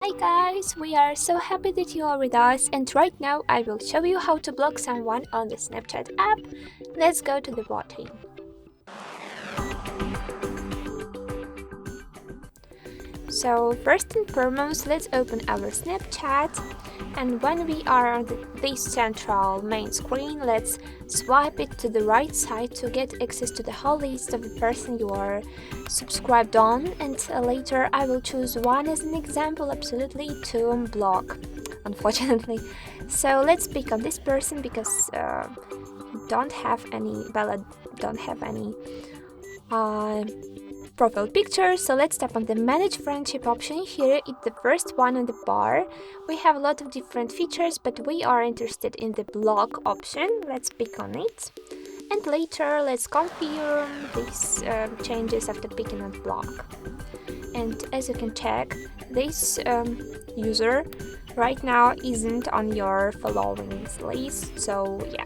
Hi guys, we are so happy that you are with us, and right now I will show you how to block someone on the Snapchat app. Let's go to the botting. So first and foremost, let's open our Snapchat, and when we are on this central main screen, let's swipe it to the right side to get access to the whole list of the person you are subscribed on, and later I will choose one as an example absolutely to block, unfortunately. So let's pick on this person because don't have any profile picture. So let's tap on the manage friendship option. Here it's the first one on the bar. We have a lot of different features, but we are interested in the block option. Let's pick on it, and later let's confirm these changes after picking on block. And as you can check, this user right now isn't on your followings list, so yeah,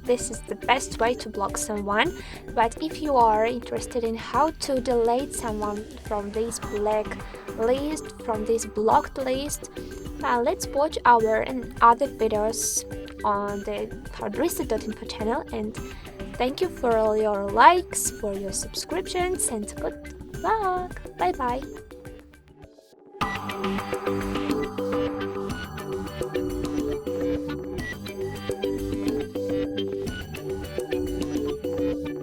this is the best way to block someone. But if you are interested in how to delete someone from this black list, from this blocked list, let's watch our and other videos on the HardReset.Info channel. And thank you for all your likes, for your subscriptions, and good luck. Bye bye.